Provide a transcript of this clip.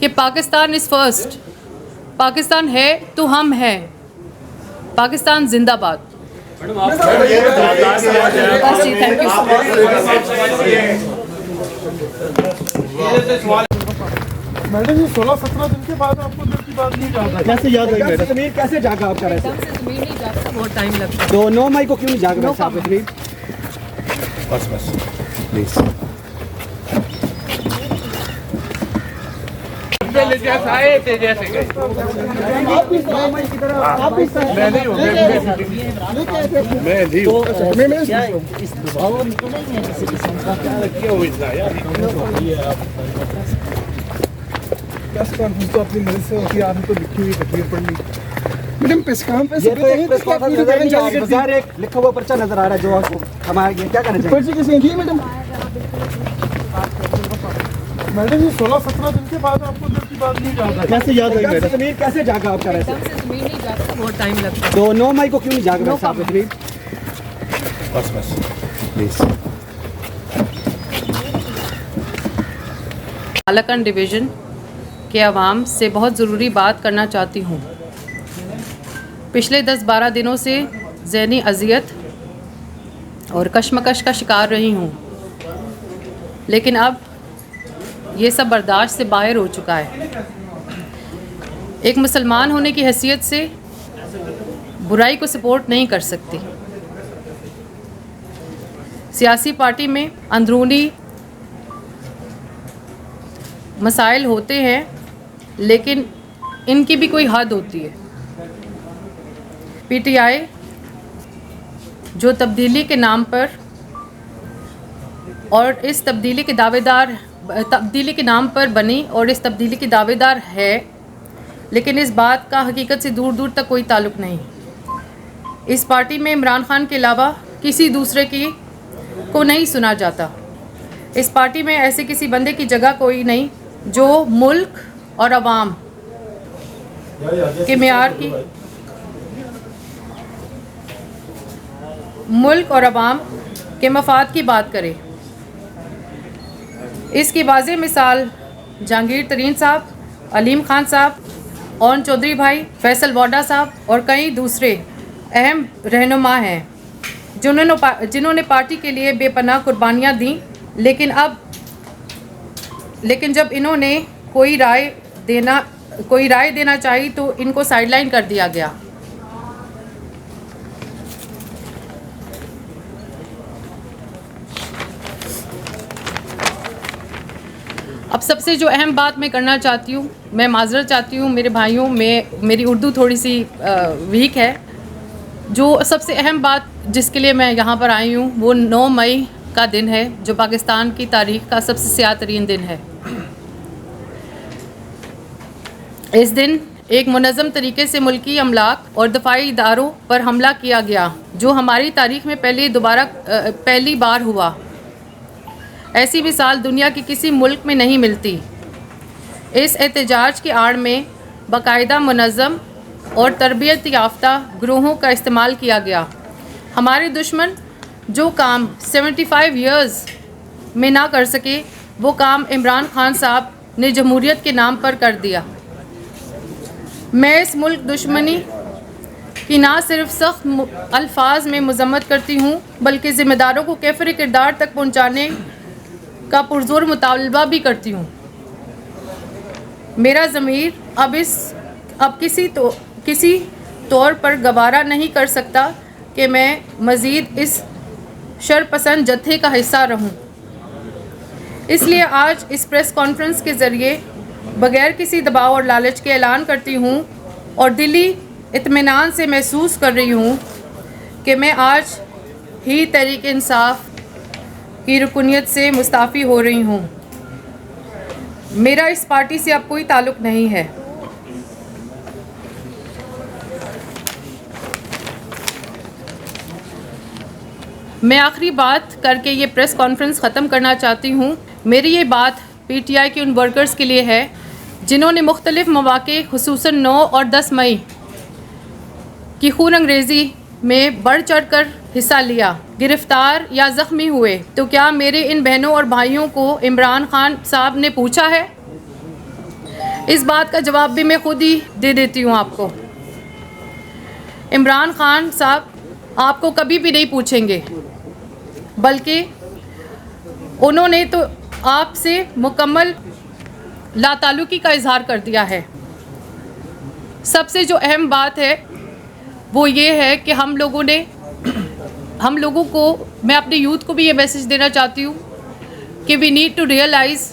कि Pakistan is first, Pakistan है तो हम हैं, पाकिस्तान जिंदाबाद। बस जी, थैंक यू। मैडम जी 16-17 दिन के बाद आपको दिल की बात नहीं याद आई, कैसे याद आई मैडम? ज़मीर कैसे जागा आपका? एकदम से ज़मीर नहीं जागता, बहुत टाइम लगता है। तो 9 मई को क्यों नहीं जाग रहा साहब ज़मीर? बस प्लीज आए थे जैसे गए मैं नहीं हूँ, मैं नहीं हूँ। प्रेस कॉन्फ्रेंस तो अपनी मर्जी से होती है, आपने तो लिखी हुई तकरीर पढ़ ली। मैडम प्रेस कॉन्फ्रेंस ये तो एक प्रेस कॉन्फ्रेंस नजर नहीं आ रही, बाहर एक लिखा हुआ पर्चा नजर आ रहा है जो आपको हमारे ये क्या करना चाहिए? पर्ची किसने दी मैडम? मैडम जी 16-17 दिन के बाद आपको दिल की बात नहीं याद आई, कैसे याद आई मैडम? ज़मीर कैसे जागा आपका? एकदम से ज़मीर नहीं जागता, बहुत टाइम लगता है। तो 9 मई को क्यों नहीं जाग रहा साहब ज़मीर? बस प्लीज कालाकंड डिवीज़न के अवाम से बहुत ज़रूरी बात करना चाहती हूँ। पिछले 10-12 दिनों से ज़हनी अज़ियत और कशमकश का शिकार रही हूँ, लेकिन अब ये सब बर्दाश्त से बाहर हो चुका है। एक मुसलमान होने की हैसियत से बुराई को सपोर्ट नहीं कर सकती। सियासी पार्टी में अंदरूनी मसाइल होते हैं, लेकिन इनकी भी कोई हद होती है। पीटीआई जो तब्दीली के नाम पर और इस तब्दीली के नाम पर बनी और इस तब्दीली की दावेदार है, लेकिन इस बात का हकीकत से दूर दूर तक कोई ताल्लुक़ नहीं। इस पार्टी में इमरान खान के अलावा किसी दूसरे की को नहीं सुना जाता। इस पार्टी में ऐसे किसी बंदे की जगह कोई नहीं जो मुल्क और अवाम के मेयार की मफाद की बात करे। इसकी वाज़ेह मिसाल जहांगीर तरीन साहब, अलीम खान साहब, ओन चौधरी भाई, फैसल वाडा साहब और कई दूसरे अहम रहनुमा हैं जिन्होंने पार्टी के लिए बेपनाह कुर्बानियाँ दी, लेकिन जब इन्होंने कोई राय देना चाहिए तो इनको साइडलाइन कर दिया गया। अब सबसे जो अहम बात मैं करना चाहती हूँ, मैं माज़रत चाहती हूँ मेरे भाइयों, मेरी उर्दू थोड़ी सी वीक है। जो सबसे अहम बात जिसके लिए मैं यहाँ पर आई हूँ वो 9 मई का दिन है, जो पाकिस्तान की तारीख़ का सबसे स्याह तरीन दिन है। इस दिन एक मुनज़्ज़म तरीके से मुल्की अमलाक और दफ़ाई इदारों पर हमला किया गया, जो हमारी तारीख़ में पहली बार हुआ। ऐसी मिसाल दुनिया के किसी मुल्क में नहीं मिलती। इस एहतजाज की आड़ में बाकायदा मुनज़्ज़म और तरबियत याफ्ता ग्रोहों का इस्तेमाल किया गया। हमारे दुश्मन जो काम 75 इयर्स में ना कर सके, वो काम इमरान खान साहब ने जमहूरियत के नाम पर कर दिया। मैं इस मुल्क दुश्मनी की ना सिर्फ सख्त अल्फाज में मज़म्मत करती हूँ, बल्कि ज़िम्मेदारों को कैफ़र किरदार तक पहुँचाने का पुरज़ोर मुतालबा भी करती हूँ। मेरा ज़मीर अब किसी तौर पर गवारा नहीं कर सकता कि मैं मज़ीद इस शरपसंद जत्थे का हिस्सा रहूं। इसलिए आज इस प्रेस कॉन्फ्रेंस के ज़रिए बग़ैर किसी दबाव और लालच के ऐलान करती हूँ और दिली इत्मीनान से महसूस कर रही हूँ कि मैं आज ही तहरीक इंसाफ की रुकनियत से मुस्ताफ़ी हो रही हूँ। मेरा इस पार्टी से अब कोई ताल्लुक़ नहीं है। मैं आखिरी बात करके ये प्रेस कॉन्फ्रेंस ख़त्म करना चाहती हूँ। मेरी ये बात पीटीआई के उन वर्कर्स के लिए है जिन्होंने मुख्तलिफ़ मौक़े खुसूसन 9 और 10 मई की खून अंग्रेज़ी में बढ़ चढ़ कर हिस्सा लिया, गिरफ़्तार या ज़ख्मी हुए, तो क्या मेरे इन बहनों और भाइयों को इमरान खान साहब ने पूछा है? इस बात का जवाब भी मैं खुद ही दे देती हूँ आपको। इमरान खान साहब आपको कभी भी नहीं पूछेंगे, बल्कि उन्होंने तो आपसे मुकम्मल लाताल्लुकी का इजहार कर दिया है। सबसे जो अहम बात है वो ये है कि हम लोगों को, मैं अपने यूथ को भी ये मैसेज देना चाहती हूँ कि वी नीड टू रियलाइज़